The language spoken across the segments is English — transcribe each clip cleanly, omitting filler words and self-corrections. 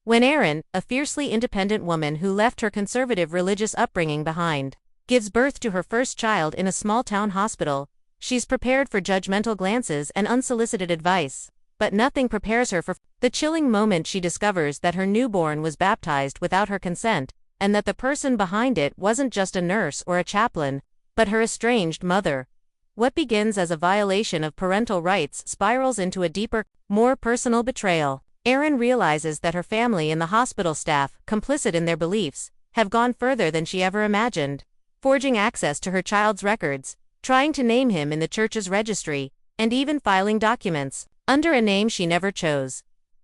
When Erin, a fiercely independent woman who left her conservative religious upbringing behind, gives birth to her first child in a small-town hospital, she's prepared for judgmental glances and unsolicited advice. But nothing prepares her for the chilling moment she discovers that her newborn was baptized without her consent, and that the person behind it wasn't just a nurse or a chaplain, but her estranged mother. What begins as a violation of parental rights spirals into a deeper, more personal betrayal. Erin realizes that her family and the hospital staff, complicit in their beliefs, have gone further than she ever imagined, forging access to her child's records, trying to name him in the church's registry, and even filing documents under a name she never chose.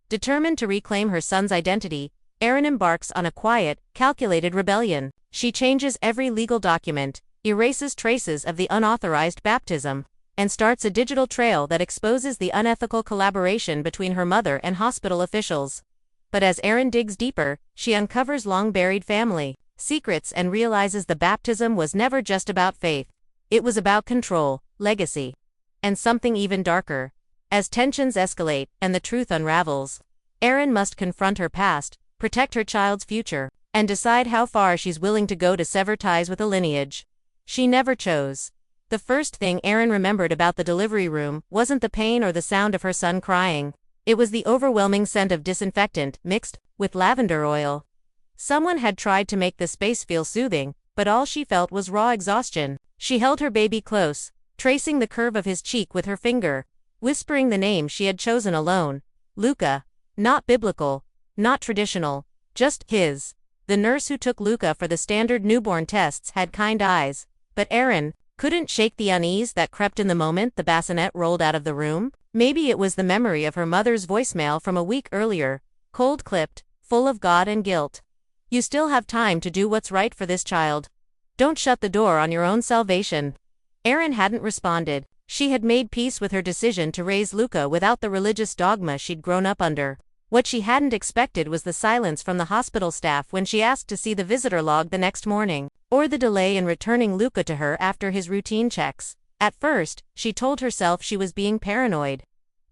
Determined to reclaim her son's identity, Erin embarks on a quiet, calculated rebellion. She changes every legal document, erases traces of the unauthorized baptism, and starts a digital trail that exposes the unethical collaboration between her mother and hospital officials. But as Erin digs deeper, she uncovers long-buried family secrets and realizes the baptism was never just about faith. It was about control, legacy, and something even darker. As tensions escalate and the truth unravels, Erin must confront her past, protect her child's future, and decide how far she's willing to go to sever ties with a lineage she never chose. The first thing Erin remembered about the delivery room wasn't the pain or the sound of her son crying. It was the overwhelming scent of disinfectant mixed with lavender oil. Someone had tried to make the space feel soothing, but all she felt was raw exhaustion. She held her baby close, tracing the curve of his cheek with her finger, whispering the name she had chosen alone. Luca. Not biblical, not traditional, just his. The nurse who took Luca for the standard newborn tests had kind eyes, but Erin couldn't shake the unease that crept in the moment the bassinet rolled out of the room. Maybe it was the memory of her mother's voicemail from a week earlier, cold-clipped, full of God and guilt. You still have time to do what's right for this child. Don't shut the door on your own salvation. Erin hadn't responded. She had made peace with her decision to raise Luca without the religious dogma she'd grown up under. What she hadn't expected was the silence from the hospital staff when she asked to see the visitor log the next morning, or the delay in returning Luca to her after his routine checks. At first, she told herself she was being paranoid.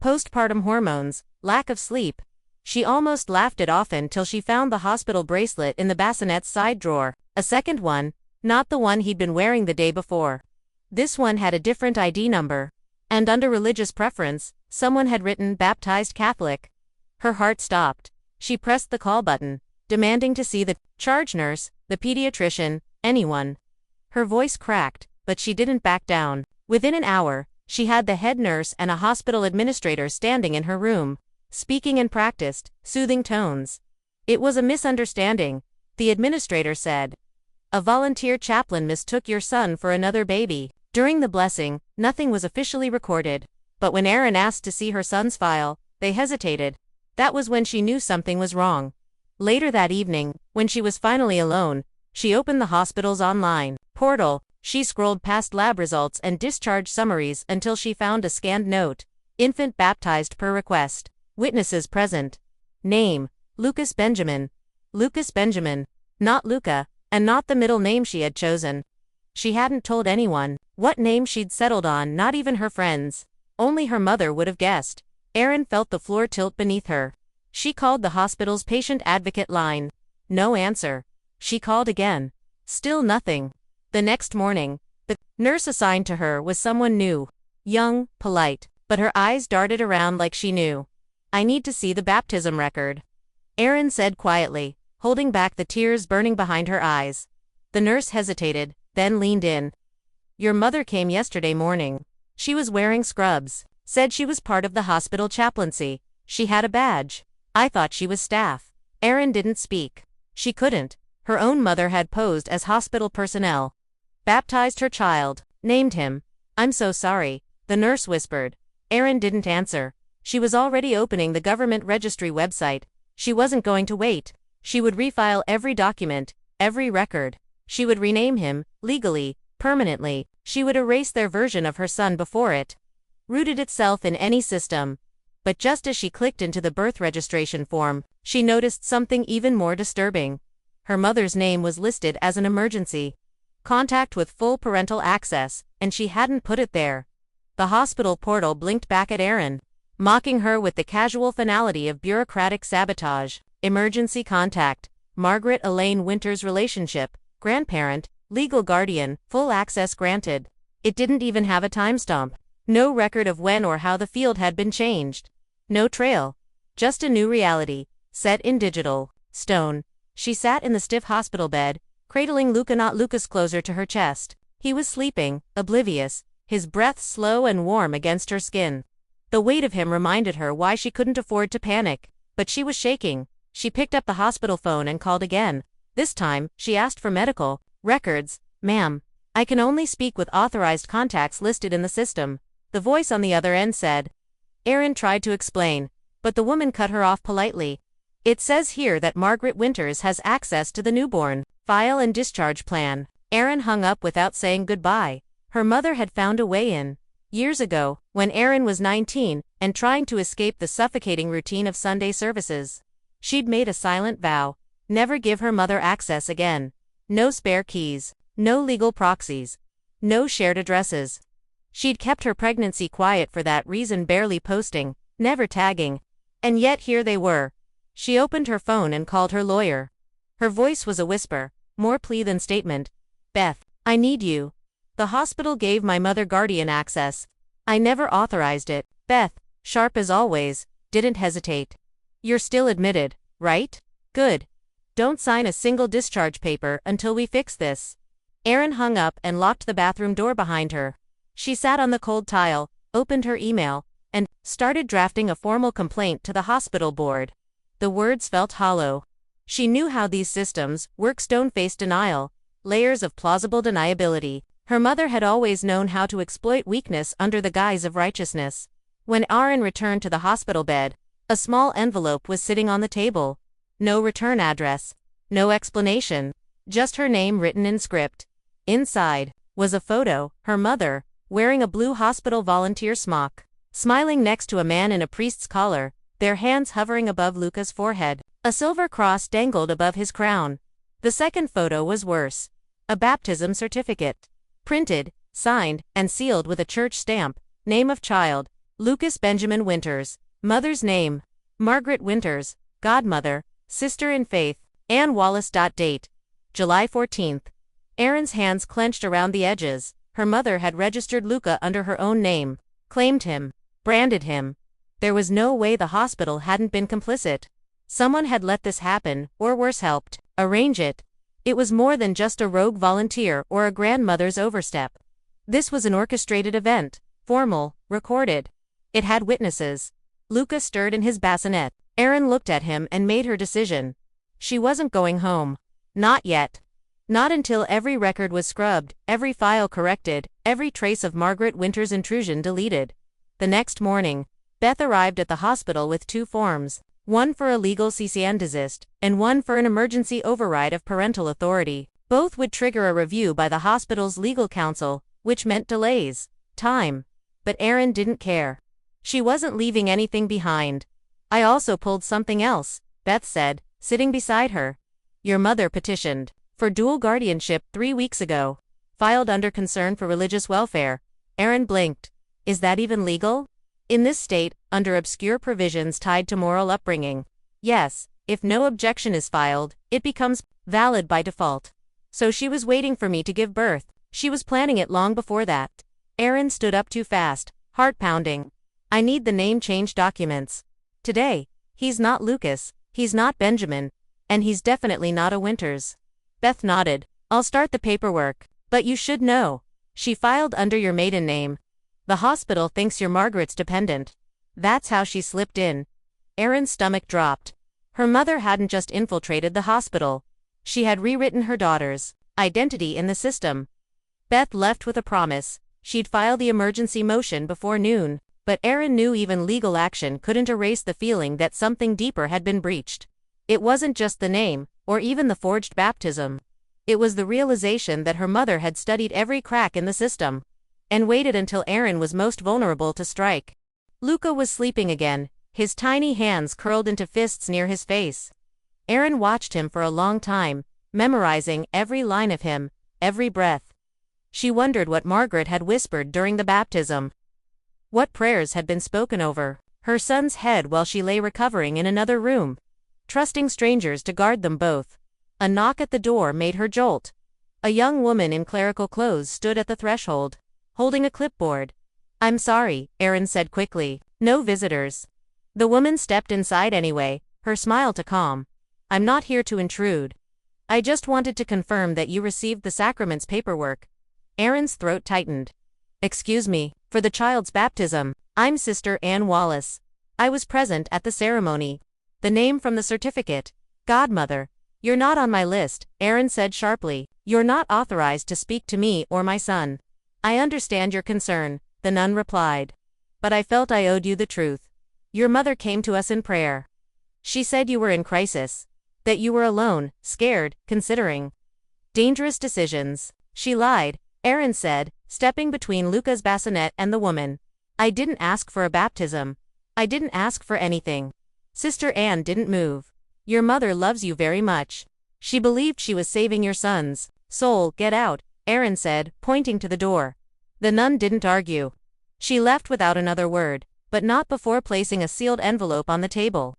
Postpartum hormones, lack of sleep. She almost laughed it off until she found the hospital bracelet in the bassinet's side drawer. A second one, not the one he'd been wearing the day before. This one had a different ID number. And under religious preference, someone had written baptized Catholic. Her heart stopped. She pressed the call button, demanding to see the charge nurse, the pediatrician, anyone. Her voice cracked, but she didn't back down. Within an hour, she had the head nurse and a hospital administrator standing in her room, speaking in practiced, soothing tones. It was a misunderstanding, the administrator said. A volunteer chaplain mistook your son for another baby. During the blessing, nothing was officially recorded, but when Erin asked to see her son's file, they hesitated. That was when she knew something was wrong. Later that evening, when she was finally alone, she opened the hospital's online portal. She scrolled past lab results and discharge summaries until she found a scanned note. Infant baptized per request. Witnesses present. Name, Lucas Benjamin. Lucas Benjamin. Not Luca, and not the middle name she had chosen. She hadn't told anyone what name she'd settled on, not even her friends. Only her mother would have guessed. Erin felt the floor tilt beneath her. She called the hospital's patient advocate line. No answer. She called again. Still nothing. The next morning, the nurse assigned to her was someone new. Young, polite, but her eyes darted around like she knew. I need to see the baptism record, Erin said quietly, holding back the tears burning behind her eyes. The nurse hesitated, then leaned in. Your mother came yesterday morning. She was wearing scrubs. Said she was part of the hospital chaplaincy. She had a badge. I thought she was staff. Erin didn't speak. She couldn't. Her own mother had posed as hospital personnel. Baptized her child. Named him. I'm so sorry, the nurse whispered. Erin didn't answer. She was already opening the government registry website. She wasn't going to wait. She would refile every document, every record. She would rename him, legally, permanently. She would erase their version of her son before it rooted itself in any system. But just as she clicked into the birth registration form, she noticed something even more disturbing. Her mother's name was listed as an emergency contact with full parental access, and she hadn't put it there. The hospital portal blinked back at Erin, mocking her with the casual finality of bureaucratic sabotage. Emergency contact. Margaret Elaine Winters relationship, grandparent, legal guardian, full access granted. It didn't even have a timestamp. No record of when or how the field had been changed. No trail. Just a new reality, set in digital stone. She sat in the stiff hospital bed, cradling Lucas closer to her chest. He was sleeping, oblivious, his breath slow and warm against her skin. The weight of him reminded her why she couldn't afford to panic, but she was shaking. She picked up the hospital phone and called again. This time, she asked for medical records. "Ma'am, I can only speak with authorized contacts listed in the system," the voice on the other end said. Erin tried to explain, but the woman cut her off politely. "It says here that Margaret Winters has access to the newborn file and discharge plan." Erin hung up without saying goodbye. Her mother had found a way in. Years ago, when Erin was 19, and trying to escape the suffocating routine of Sunday services. She'd made a silent vow, never give her mother access again. No spare keys, no legal proxies, no shared addresses. She'd kept her pregnancy quiet for that reason, barely posting, never tagging. And yet here they were. She opened her phone and called her lawyer. Her voice was a whisper, more plea than statement. "Beth, I need you. The hospital gave my mother guardian access. I never authorized it." Beth, sharp as always, didn't hesitate. "You're still admitted, right? Good. Don't sign a single discharge paper until we fix this." Erin hung up and locked the bathroom door behind her. She sat on the cold tile, opened her email, and started drafting a formal complaint to the hospital board. The words felt hollow. She knew how these systems work: stone-faced denial, layers of plausible deniability. Her mother had always known how to exploit weakness under the guise of righteousness. When Erin returned to the hospital bed, a small envelope was sitting on the table. No return address, no explanation, just her name written in script. Inside was a photo, her mother, wearing a blue hospital volunteer smock, smiling next to a man in a priest's collar, their hands hovering above Lucas' forehead. A silver cross dangled above his crown. The second photo was worse. A baptism certificate. Printed, signed, and sealed with a church stamp. Name of child: Lucas Benjamin Winters. Mother's name: Margaret Winters. Godmother: sister in faith, Ann Wallace. Date: July 14th. Erin's hands clenched around the edges. Her mother had registered Luca under her own name, claimed him, branded him. There was no way the hospital hadn't been complicit. Someone had let this happen, or worse, helped arrange it. It was more than just a rogue volunteer or a grandmother's overstep. This was an orchestrated event, formal, recorded. It had witnesses. Luca stirred in his bassinet. Erin looked at him and made her decision. She wasn't going home. Not yet. Not until every record was scrubbed, every file corrected, every trace of Margaret Winters' intrusion deleted. The next morning, Beth arrived at the hospital with 2 forms. One for a legal cease and desist, and one for an emergency override of parental authority. Both would trigger a review by the hospital's legal counsel, which meant delays, time. But Erin didn't care. She wasn't leaving anything behind. "I also pulled something else," Beth said, sitting beside her. "Your mother petitioned for dual guardianship 3 weeks ago. Filed under concern for religious welfare." Erin blinked. "Is that even legal?" "In this state, under obscure provisions tied to moral upbringing. Yes, if no objection is filed, it becomes valid by default. So she was waiting for me to give birth. She was planning it long before that." Erin stood up too fast, heart pounding. "I need the name change documents. Today. He's not Lucas, he's not Benjamin, and he's definitely not a Winters." Beth nodded. "I'll start the paperwork. But you should know. She filed under your maiden name. The hospital thinks you're Margaret's dependent." That's how she slipped in. Erin's stomach dropped. Her mother hadn't just infiltrated the hospital. She had rewritten her daughter's identity in the system. Beth left with a promise. She'd file the emergency motion before noon, but Erin knew even legal action couldn't erase the feeling that something deeper had been breached. It wasn't just the name, or even the forged baptism. It was the realization that her mother had studied every crack in the system, and waited until Erin was most vulnerable to strike. Luca was sleeping again, his tiny hands curled into fists near his face. Erin watched him for a long time, memorizing every line of him, every breath. She wondered what Margaret had whispered during the baptism. What prayers had been spoken over her son's head while she lay recovering in another room. trusting strangers to guard them both. A knock at the door made her jolt. A young woman in clerical clothes stood at the threshold, holding a clipboard. "I'm sorry," Erin said quickly. "No visitors." The woman stepped inside anyway, her smile to calm. "I'm not here to intrude. I just wanted to confirm that you received the sacrament's paperwork." Erin's throat tightened. "Excuse me, for the child's baptism, I'm Sister Ann Wallace. I was present at the ceremony." The name from the certificate. "Godmother. You're not on my list," Erin said sharply. "You're not authorized to speak to me or my son." "I understand your concern," the nun replied. "But I felt I owed you the truth. Your mother came to us in prayer. She said you were in crisis. That you were alone, scared, considering dangerous decisions." "She lied," Erin said, stepping between Luca's bassinet and the woman. "I didn't ask for a baptism. I didn't ask for anything." Sister Ann didn't move. "Your mother loves you very much. She believed she was saving your son's soul. Get out," Erin said, pointing to the door. The nun didn't argue. She left without another word, but not before placing a sealed envelope on the table.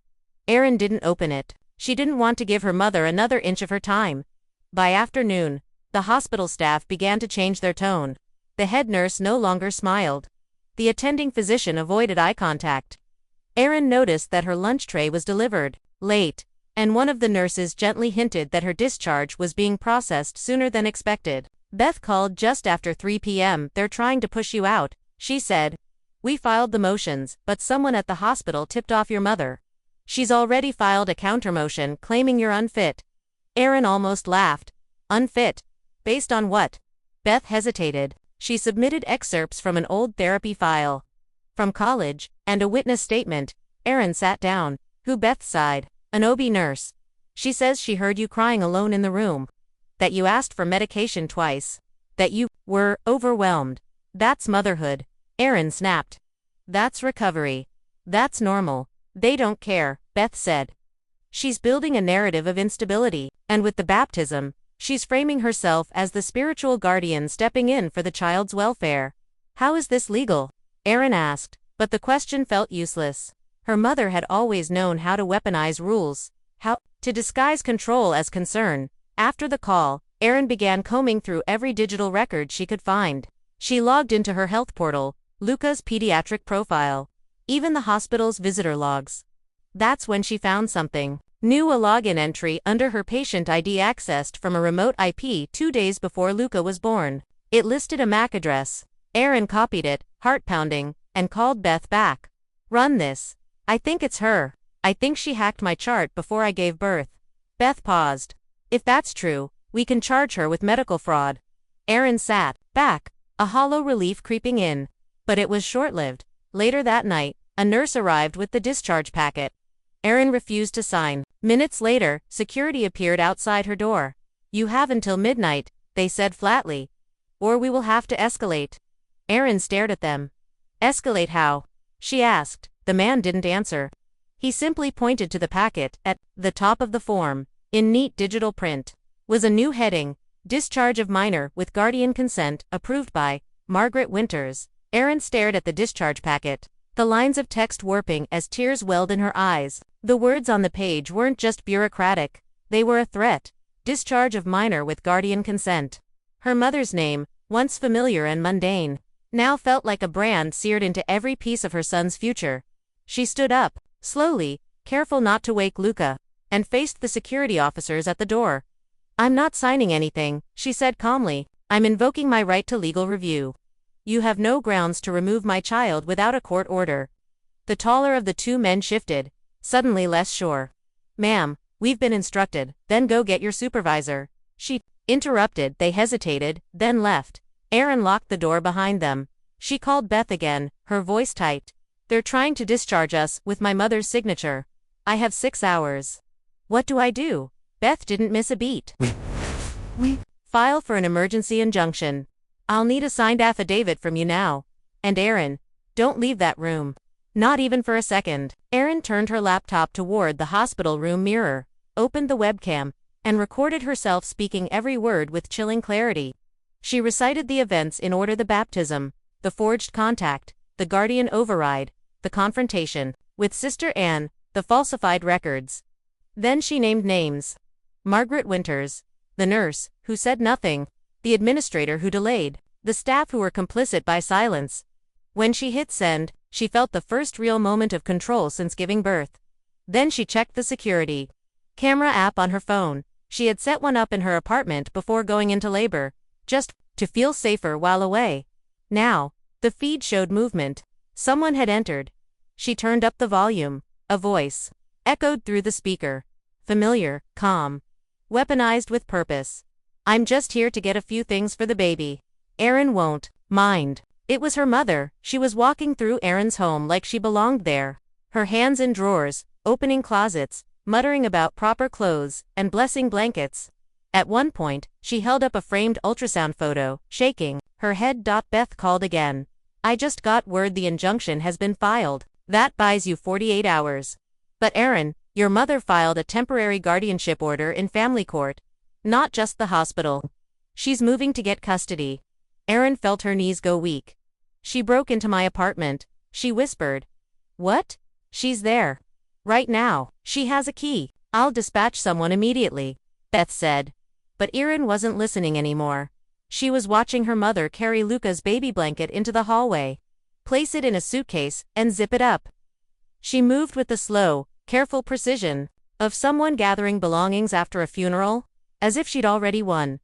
Erin didn't open it. She didn't want to give her mother another inch of her time. By afternoon, the hospital staff began to change their tone. The head nurse no longer smiled. The attending physician avoided eye contact. Erin noticed that her lunch tray was delivered late, and one of the nurses gently hinted that her discharge was being processed sooner than expected. "Beth called just after 3 p.m. They're trying to push you out," she said. "We filed the motions, but someone at the hospital tipped off your mother. She's already filed a countermotion claiming you're unfit." Erin almost laughed. "Unfit? Based on what?" Beth hesitated. She submitted excerpts from an old therapy file. "From college, and a witness statement." Erin sat down. "Who?" Beth sighed. "An OB nurse. She says she heard you crying alone in the room. That you asked for medication twice. That you were overwhelmed. That's motherhood." Erin snapped. "That's recovery. That's normal. They don't care," Beth said. "She's building a narrative of instability, and with the baptism, she's framing herself as the spiritual guardian stepping in for the child's welfare." "How is this legal?" Erin asked, but the question felt useless. Her mother had always known how to weaponize rules, how to disguise control as concern. After the call, Erin began combing through every digital record she could find. She logged into her health portal, Luca's pediatric profile, even the hospital's visitor logs. That's when she found something new: a login entry under her patient ID accessed from a remote IP 2 days before Luca was born. It listed a MAC address. Erin copied it, heart pounding, and called Beth back. "Run this. I think it's her. I think she hacked my chart before I gave birth." Beth paused. "If that's true, we can charge her with medical fraud." Erin sat back, a hollow relief creeping in. But it was short-lived. Later that night, a nurse arrived with the discharge packet. Erin refused to sign. Minutes later, security appeared outside her door. "You have until midnight," they said flatly, "or we will have to escalate." Erin stared at them. "Escalate how?" she asked. The man didn't answer. He simply pointed to the packet. At the top of the form, in neat digital print, was a new heading: "Discharge of minor with guardian consent, approved by Margaret Winters." Erin stared at the discharge packet, the lines of text warping as tears welled in her eyes. The words on the page weren't just bureaucratic, they were a threat. Discharge of minor with guardian consent. Her mother's name, once familiar and mundane, now felt like a brand seared into every piece of her son's future. She stood up, slowly, careful not to wake Luca, and faced the security officers at the door. "I'm not signing anything," she said calmly. "I'm invoking my right to legal review. You have no grounds to remove my child without a court order." The taller of the two men shifted, suddenly less sure. "Ma'am, we've been instructed." "Then go get your supervisor," she interrupted. They hesitated, then left. Erin locked the door behind them. She called Beth again, her voice tight. "They're trying to discharge us with my mother's signature. I have 6 hours. What do I do?" Beth didn't miss a beat. "We file for an emergency injunction. I'll need a signed affidavit from you now. And Erin, don't leave that room. Not even for a second." Erin turned her laptop toward the hospital room mirror, opened the webcam, and recorded herself speaking every word with chilling clarity. She recited the events in order: the baptism, the forged contact, the guardian override, the confrontation with Sister Ann, the falsified records. Then she named names. Margaret Winters, the nurse, who said nothing, the administrator who delayed, the staff who were complicit by silence. When she hit send, she felt the first real moment of control since giving birth. Then she checked the security camera app on her phone. She had set one up in her apartment before going into labor, just to feel safer while away. Now, the feed showed movement. Someone had entered. She turned up the volume. A voice echoed through the speaker. Familiar, calm, weaponized with purpose. "I'm just here to get a few things for the baby. Erin won't mind." It was her mother. She was walking through Erin's home like she belonged there. Her hands in drawers, opening closets, muttering about proper clothes, and blessing blankets. At one point, she held up a framed ultrasound photo, shaking her head. Beth called again. "I just got word the injunction has been filed. That buys you 48 hours. But Erin, your mother filed a temporary guardianship order in family court. Not just the hospital. She's moving to get custody." Erin felt her knees go weak. "She broke into my apartment," she whispered. "What?" "She's there. Right now. She has a key. I'll dispatch someone immediately," Beth said. But Erin wasn't listening anymore. She was watching her mother carry Luca's baby blanket into the hallway, place it in a suitcase, and zip it up. She moved with the slow, careful precision of someone gathering belongings after a funeral, as if she'd already won.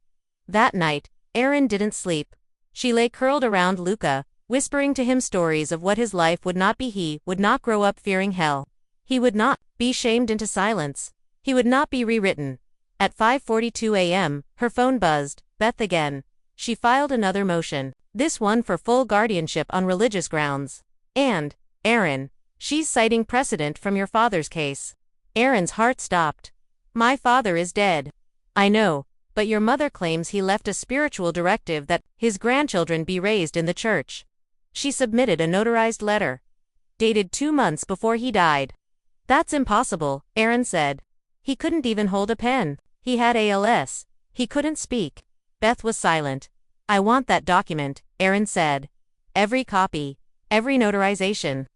That night, Erin didn't sleep. She lay curled around Luca, whispering to him stories of what his life would not be. He would not grow up fearing hell. He would not be shamed into silence. He would not be rewritten. At 5:42 a.m., her phone buzzed. Beth again. She filed another motion, this one for full guardianship on religious grounds. "And, Erin, she's citing precedent from your father's case." Erin's heart stopped. "My father is dead." "I know, but your mother claims he left a spiritual directive that his grandchildren be raised in the church." She submitted a notarized letter, dated 2 months before he died. "That's impossible," Erin said. "He couldn't even hold a pen. He had ALS. He couldn't speak." Beth was silent. "I want that document," Erin said. "Every copy. Every notarization.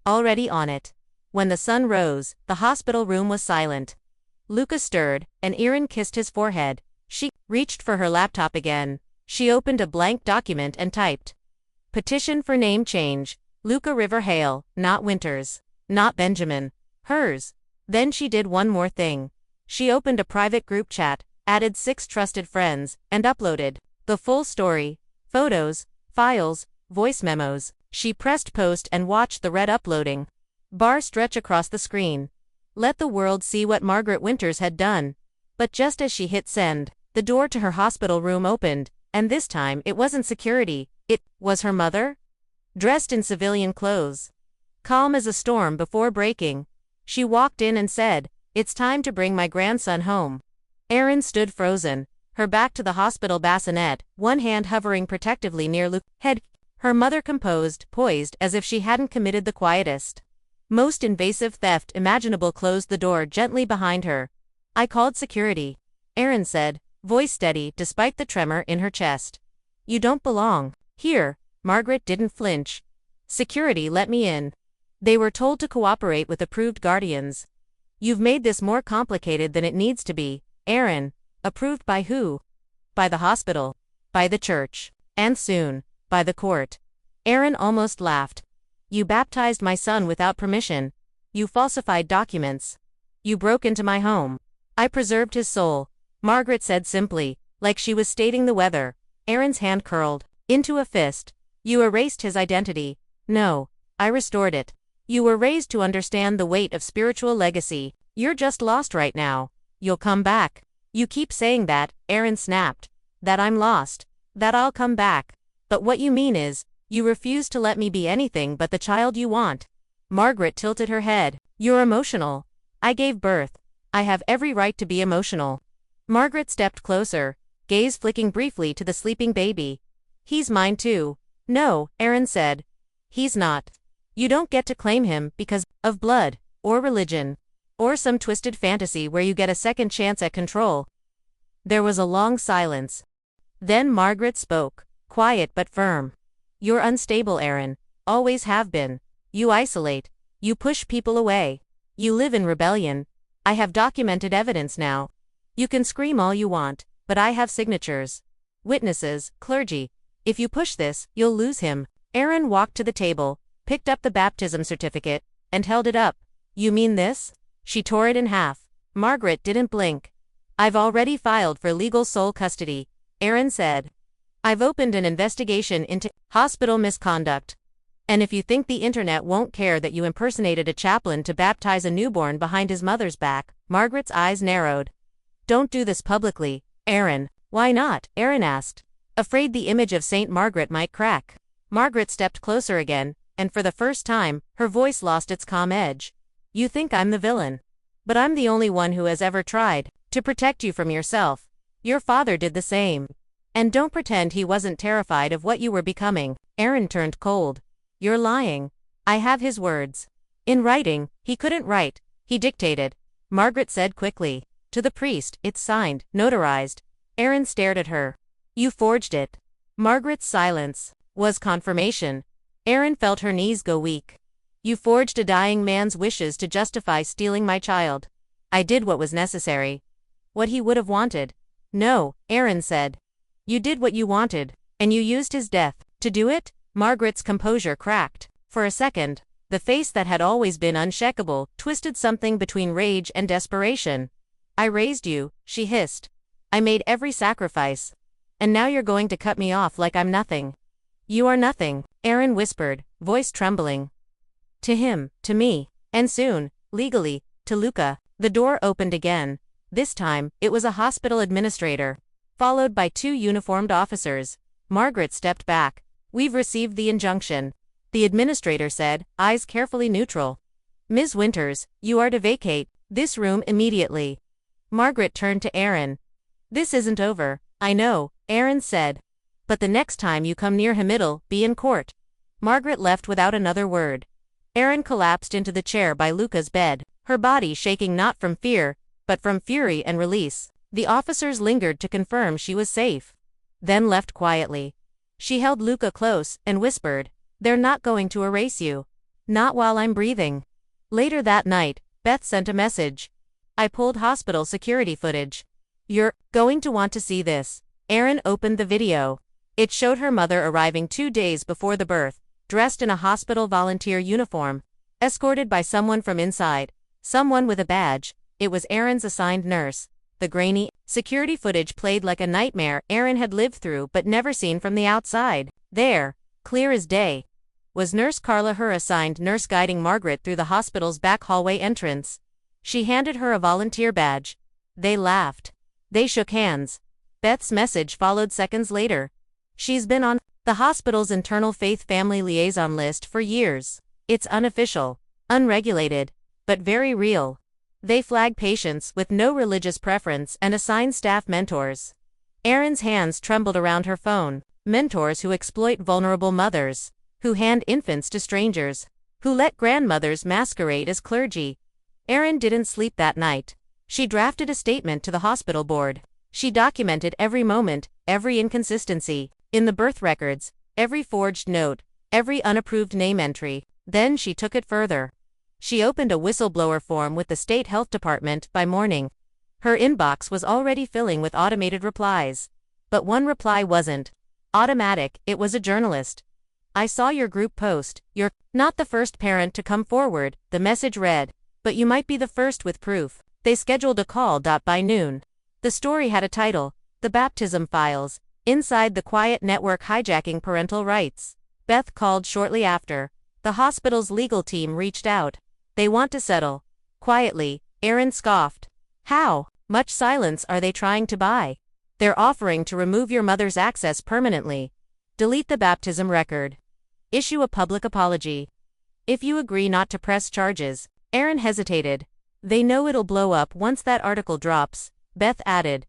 Already on it." When the sun rose, the hospital room was silent. Luca stirred, and Erin kissed his forehead. She reached for her laptop again. She opened a blank document and typed. "Petition for name change. Luca River Hale, not Winters. Not Benjamin. Hers." Then she did one more thing. She opened a private group chat, added 6 trusted friends, and uploaded the full story. Photos, files, voice memos. She pressed post and watched the red uploading bar stretch across the screen. Let the world see what Margaret Winters had done. But just as she hit send, the door to her hospital room opened, and this time it wasn't security, it was her mother, dressed in civilian clothes. Calm as a storm before breaking, she walked in and said, "It's time to bring my grandson home." Erin stood frozen, her back to the hospital bassinet, one hand hovering protectively near Luke's head. Her mother composed, poised as if she hadn't committed the quietest, most invasive theft imaginable. Closed the door gently behind her. "I called security," Erin said, voice steady despite the tremor in her chest. "You don't belong here." Margaret didn't flinch. "Security let me in. They were told to cooperate with approved guardians." "You've made this more complicated than it needs to be, Erin." "Approved by who?" "By the hospital. By the church. And soon, by the court." Erin almost laughed. "You baptized my son without permission. You falsified documents. You broke into my home." "I preserved his soul," Margaret said simply, like she was stating the weather. Erin's hand curled into a fist. "You erased his identity." "No, I restored it." "You were raised to understand the weight of spiritual legacy. You're just lost right now. You'll come back." "You keep saying that," Erin snapped. "That I'm lost. That I'll come back. But what you mean is, you refuse to let me be anything but the child you want." Margaret tilted her head. "You're emotional. I gave birth. I have every right to be emotional." Margaret stepped closer, gaze flicking briefly to the sleeping baby. "He's mine too." "No," Erin said. "He's not. You don't get to claim him because of blood, or religion, or some twisted fantasy where you get a second chance at control." There was a long silence. Then Margaret spoke, quiet but firm. "You're unstable, Erin. Always have been. You isolate. You push people away. You live in rebellion. I have documented evidence now. You can scream all you want, but I have signatures. Witnesses, clergy. If you push this, you'll lose him. Erin walked to the table, picked up the baptism certificate, and held it up. You mean this? She tore it in half. Margaret didn't blink. I've already filed for legal sole custody, Erin said. I've opened an investigation into hospital misconduct. And if you think the internet won't care that you impersonated a chaplain to baptize a newborn behind his mother's back, Margaret's eyes narrowed. Don't do this publicly, Erin. Why not? Erin asked. Afraid the image of Saint Margaret might crack. Margaret stepped closer again, and for the first time, her voice lost its calm edge. You think I'm the villain. But I'm the only one who has ever tried to protect you from yourself. Your father did the same. And don't pretend he wasn't terrified of what you were becoming. Erin turned cold. You're lying. I have his words. In writing, he couldn't write. He dictated. Margaret said quickly. To the priest, it's signed, notarized. Erin stared at her. You forged it. Margaret's silence was confirmation. Erin felt her knees go weak. You forged a dying man's wishes to justify stealing my child. I did what was necessary. What he would have wanted. No, Erin said. You did what you wanted, and you used his death to do it? Margaret's composure cracked. For a second, the face that had always been unshakable twisted something between rage and desperation. I raised you, she hissed. I made every sacrifice. And now you're going to cut me off like I'm nothing. You are nothing, Erin whispered, voice trembling. To him, to me, and soon, legally, to Luca. The door opened again. This time, it was a hospital administrator, followed by 2 uniformed officers. Margaret stepped back. We've received the injunction, the administrator said, eyes carefully neutral. Ms. Winters, you are to vacate this room immediately. Margaret turned to Erin. This isn't over, I know, Erin said. But the next time you come near him it'll be in court. Margaret left without another word. Erin collapsed into the chair by Luca's bed, her body shaking not from fear, but from fury and release. The officers lingered to confirm she was safe, then left quietly. She held Luca close and whispered, They're not going to erase you. Not while I'm breathing. Later that night, Beth sent a message. I pulled hospital security footage. You're going to want to see this. Erin opened the video. It showed her mother arriving 2 days before the birth, dressed in a hospital volunteer uniform, escorted by someone from inside, someone with a badge. It was Erin's assigned nurse. The grainy security footage played like a nightmare Erin had lived through but never seen from the outside. There, clear as day, was Nurse Carla, her assigned nurse, guiding Margaret through the hospital's back hallway entrance. She handed her a volunteer badge. They laughed. They shook hands. Beth's message followed seconds later. She's been on the hospital's internal faith family liaison list for years. It's unofficial, unregulated, but very real. They flag patients with no religious preference and assign staff mentors. Erin's hands trembled around her phone. Mentors who exploit vulnerable mothers, who hand infants to strangers, who let grandmothers masquerade as clergy. Erin didn't sleep that night. She drafted a statement to the hospital board. She documented every moment, every inconsistency in the birth records, every forged note, every unapproved name entry. Then she took it further. She opened a whistleblower form with the state health department by morning. Her inbox was already filling with automated replies. But one reply wasn't automatic, it was a journalist. I saw your group post. You're not the first parent to come forward, the message read, but you might be the first with proof. They scheduled a call. By noon. The story had a title, The Baptism Files, Inside the Quiet Network Hijacking Parental Rights. Beth called shortly after. The hospital's legal team reached out. They want to settle. Quietly, Erin scoffed. How much silence are they trying to buy? They're offering to remove your mother's access permanently. Delete the baptism record. Issue a public apology. If you agree not to press charges. Erin hesitated. They know it'll blow up once that article drops, Beth added.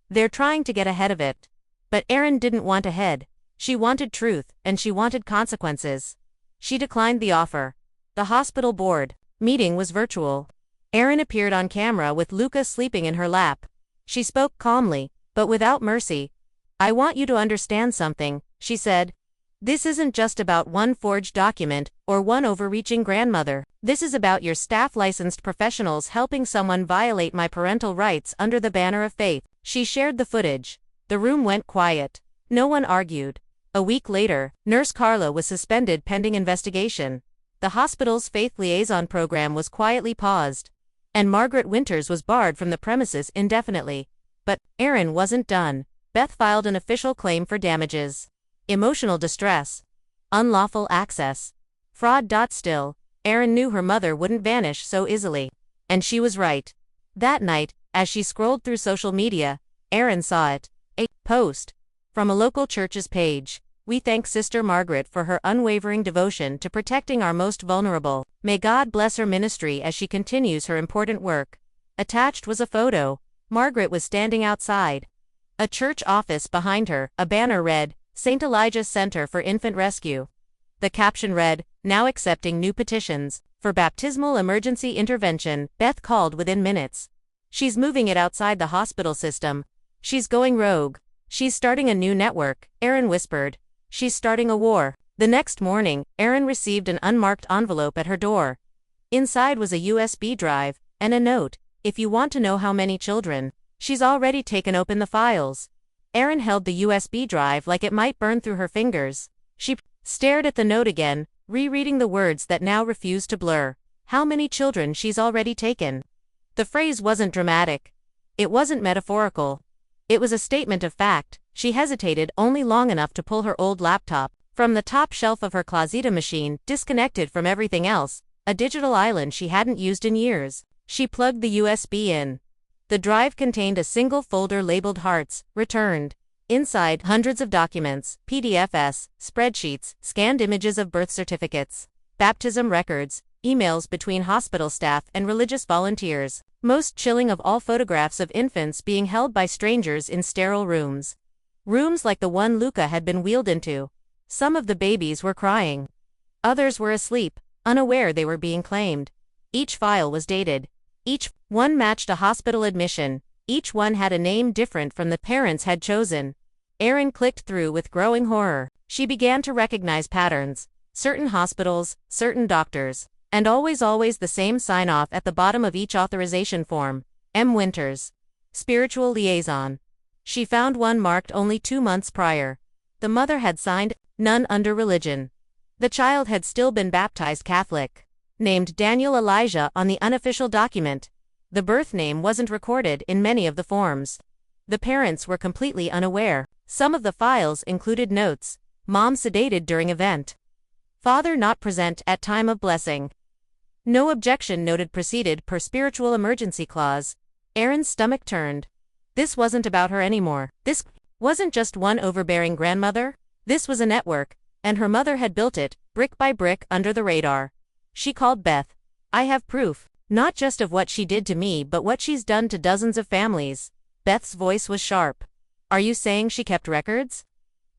They're trying to get ahead of it. But Erin didn't want ahead. She wanted truth, and she wanted consequences. She declined the offer. The hospital board meeting was virtual. Erin appeared on camera with Luca sleeping in her lap. She spoke calmly, but without mercy. I want you to understand something, she said. This isn't just about one forged document or one overreaching grandmother. This is about your staff licensed professionals helping someone violate my parental rights under the banner of faith. She shared the footage. The room went quiet. No one argued. A week later, Nurse Carla was suspended pending investigation. The hospital's faith liaison program was quietly paused. And Margaret Winters was barred from the premises indefinitely. But Erin wasn't done. Beth filed an official claim for damages. Emotional distress. Unlawful access. Fraud. Still, Erin knew her mother wouldn't vanish so easily. And she was right. That night, as she scrolled through social media, Erin saw it. A post from a local church's page. We thank Sister Margaret for her unwavering devotion to protecting our most vulnerable. May God bless her ministry as she continues her important work. Attached was a photo. Margaret was standing outside a church office. Behind her, a banner read, St. Elijah's Center for Infant Rescue. The caption read, now accepting new petitions for baptismal emergency intervention. Beth called within minutes. She's moving it outside the hospital system. She's going rogue. She's starting a new network, Erin whispered. She's starting a war. The next morning, Erin received an unmarked envelope at her door. Inside was a USB drive and a note. If you want to know how many children, she's already taken open the files. Erin held the USB drive like it might burn through her fingers. She stared at the note again, rereading the words that now refused to blur. How many children she's already taken. The phrase wasn't dramatic. It wasn't metaphorical. It was a statement of fact. She hesitated only long enough to pull her old laptop from the top shelf of her Closeta machine, disconnected from everything else, a digital island she hadn't used in years. She plugged the USB in. The drive contained a single folder labeled Hearts, Returned. Inside, hundreds of documents, PDFs, spreadsheets, scanned images of birth certificates, baptism records, emails between hospital staff and religious volunteers. Most chilling of all, photographs of infants being held by strangers in sterile rooms. Rooms like the one Luca had been wheeled into. Some of the babies were crying. Others were asleep, unaware they were being claimed. Each file was dated. Each one matched a hospital admission. Each one had a name different from the parents had chosen. Erin clicked through with growing horror. She began to recognize patterns. Certain hospitals, certain doctors, and always the same sign-off at the bottom of each authorization form. M. Winters. Spiritual liaison. She found one marked only 2 months prior. The mother had signed, none under religion. The child had still been baptized Catholic. Named Daniel Elijah on the unofficial document. The birth name wasn't recorded in many of the forms. The parents were completely unaware. Some of the files included notes. Mom sedated during event. Father not present at time of blessing. No objection noted proceeded per spiritual emergency clause. Erin's stomach turned. This wasn't about her anymore. This wasn't just one overbearing grandmother. This was a network, and her mother had built it, brick by brick, under the radar. She called Beth. I have proof, not just of what she did to me but what she's done to dozens of families. Beth's voice was sharp. Are you saying she kept records?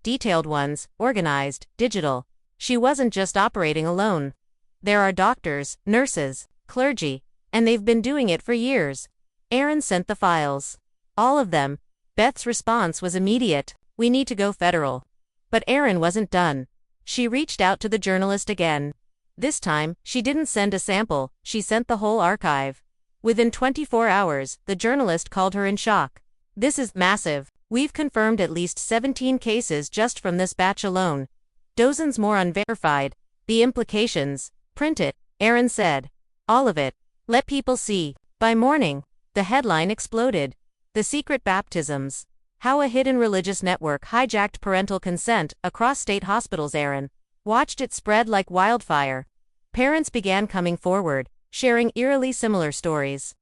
Detailed ones, organized, digital. She wasn't just operating alone. There are doctors, nurses, clergy, and they've been doing it for years. Erin sent the files. All of them. Beth's response was immediate. We need to go federal. But Erin wasn't done. She reached out to the journalist again. This time, she didn't send a sample, she sent the whole archive. Within 24 hours, the journalist called her in shock. This is massive. We've confirmed at least 17 cases just from this batch alone. Dozens more unverified. The implications. Print it, Erin said. All of it. Let people see. By morning, the headline exploded. The secret baptisms. How a hidden religious network hijacked parental consent across state hospitals. Erin watched it spread like wildfire. Parents began coming forward, sharing eerily similar stories.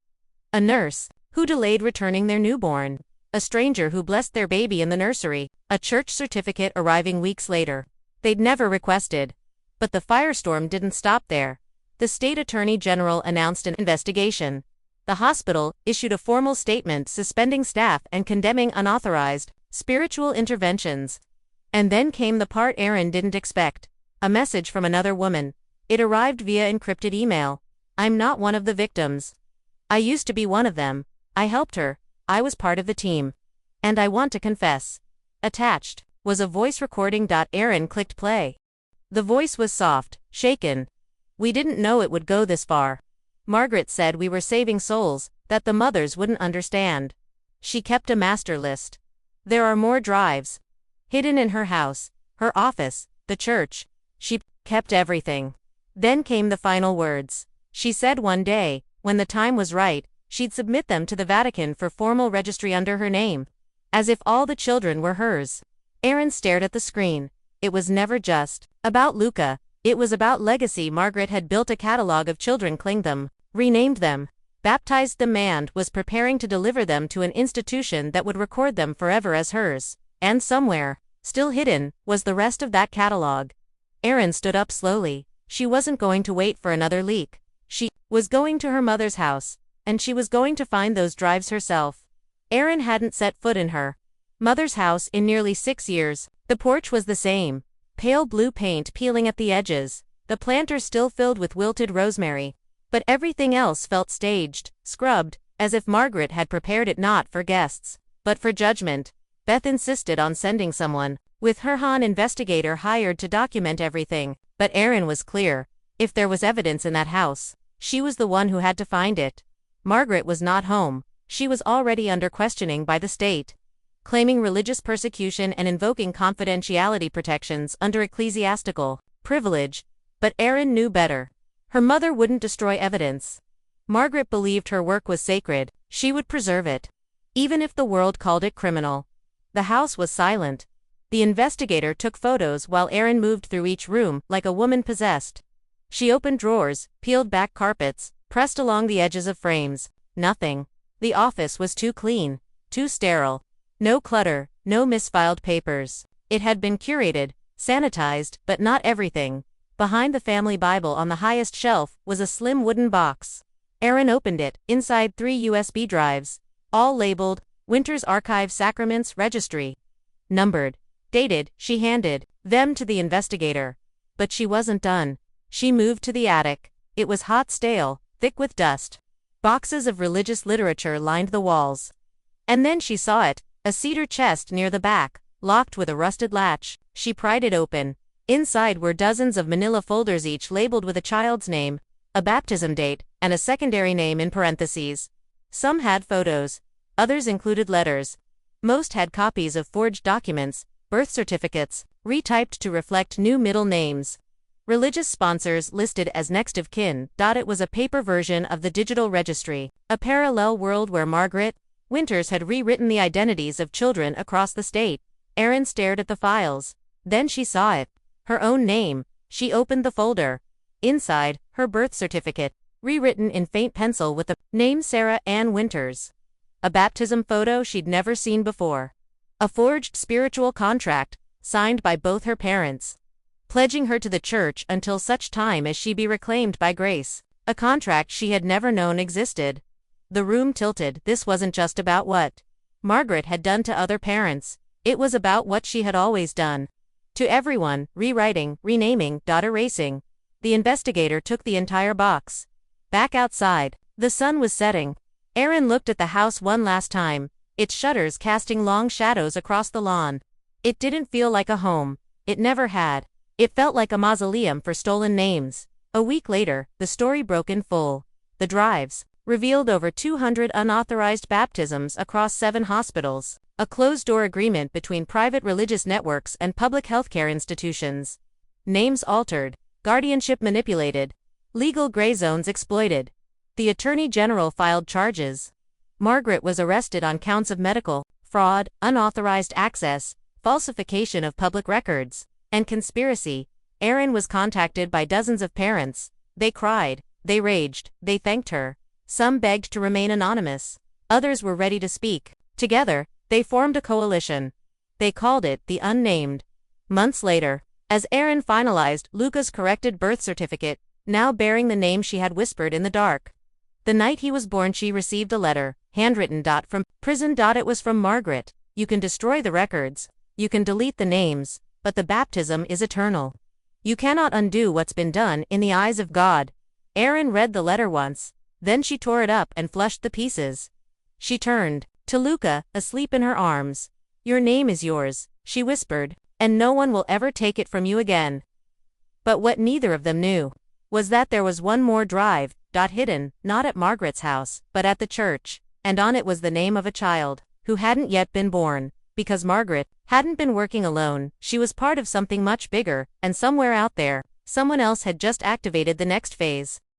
A nurse who delayed returning their newborn. A stranger who blessed their baby in the nursery. A church certificate arriving weeks later. They'd never requested. But the firestorm didn't stop there. The state attorney general announced an investigation. The hospital issued a formal statement suspending staff and condemning unauthorized spiritual interventions. And then came the part Erin didn't expect. A message from another woman. It arrived via encrypted email. I'm not one of the victims. I used to be one of them. I helped her. I was part of the team. And I want to confess. Attached was a voice recording. Erin clicked play. The voice was soft, shaken. "We didn't know it would go this far. Margaret said we were saving souls, that the mothers wouldn't understand. She kept a master list. There are more drives. Hidden in her house, her office, the church. She kept everything." Then came the final words. She said one day, when the time was right, she'd submit them to the Vatican for formal registry under her name. As if all the children were hers. Erin stared at the screen. It was never just about Luca. It was about legacy. Margaret had built a catalog of children, claimed them, renamed them, baptized them, and was preparing to deliver them to an institution that would record them forever as hers. And somewhere, still hidden, was the rest of that catalog. Erin stood up slowly. She wasn't going to wait for another leak. She was going to her mother's house, and she was going to find those drives herself. Erin hadn't set foot in her mother's house in nearly 6 years. The porch was the same. Pale blue paint peeling at the edges, the planter still filled with wilted rosemary. But everything else felt staged, scrubbed, as if Margaret had prepared it not for guests, but for judgment. Beth insisted on sending someone, with her an investigator hired to document everything. But Erin was clear. If there was evidence in that house, she was the one who had to find it. Margaret was not home. She was already under questioning by the state, claiming religious persecution and invoking confidentiality protections under ecclesiastical privilege. But Erin knew better. Her mother wouldn't destroy evidence. Margaret believed her work was sacred. She would preserve it, even if the world called it criminal. The house was silent. The investigator took photos while Erin moved through each room like a woman possessed. She opened drawers, peeled back carpets, pressed along the edges of frames. Nothing. The office was too clean, too sterile. No clutter, no misfiled papers. It had been curated, sanitized, but not everything. Behind the family Bible on the highest shelf was a slim wooden box. Erin opened it. Inside 3 USB drives, all labeled, Winter's Archive Sacraments Registry. Numbered. Dated. She handed them to the investigator. But she wasn't done. She moved to the attic. It was hot, stale, thick with dust. Boxes of religious literature lined the walls. And then she saw it, a cedar chest near the back, locked with a rusted latch. She pried it open. Inside were dozens of manila folders, each labeled with a child's name, a baptism date, and a secondary name in parentheses. Some had photos. Others included letters. Most had copies of forged documents, birth certificates, retyped to reflect new middle names. Religious sponsors listed as next of kin. It was a paper version of the digital registry, a parallel world where Margaret Winters had rewritten the identities of children across the state. Erin stared at the files. Then she saw it. Her own name. She opened the folder. Inside, her birth certificate, rewritten in faint pencil with the name Sarah Ann Winters. A baptism photo she'd never seen before. A forged spiritual contract, signed by both her parents, pledging her to the church until such time as she be reclaimed by grace. A contract she had never known existed. The room tilted. This wasn't just about what Margaret had done to other parents. It was about what she had always done. To everyone, rewriting, renaming, erasing. The investigator took the entire box. Back outside, the sun was setting. Erin looked at the house one last time, its shutters casting long shadows across the lawn. It didn't feel like a home. It never had. It felt like a mausoleum for stolen names. A week later, the story broke in full. The drives revealed over 200 unauthorized baptisms across 7 hospitals, a closed-door agreement between private religious networks and public healthcare institutions. Names altered, guardianship manipulated, legal gray zones exploited. The Attorney General filed charges. Margaret was arrested on counts of medical fraud, unauthorized access, falsification of public records, and conspiracy. Erin was contacted by dozens of parents. They cried, they raged, they thanked her. Some begged to remain anonymous. Others were ready to speak. Together, they formed a coalition. They called it the Unnamed. Months later, as Erin finalized Luca's corrected birth certificate, now bearing the name she had whispered in the dark. The night he was born, she received a letter, handwritten. From prison. It was from Margaret. You can destroy the records. You can delete the names, but the baptism is eternal. You cannot undo what's been done in the eyes of God. Erin read the letter once. Then she tore it up and flushed the pieces. She turned to Luca, asleep in her arms. Your name is yours, she whispered, "and no one will ever take it from you again." But what neither of them knew was that there was one more drive, hidden, not at Margaret's house, but at the church, and on it was the name of a child who hadn't yet been born, because Margaret hadn't been working alone. She was part of something much bigger, and somewhere out there, someone else had just activated the next phase.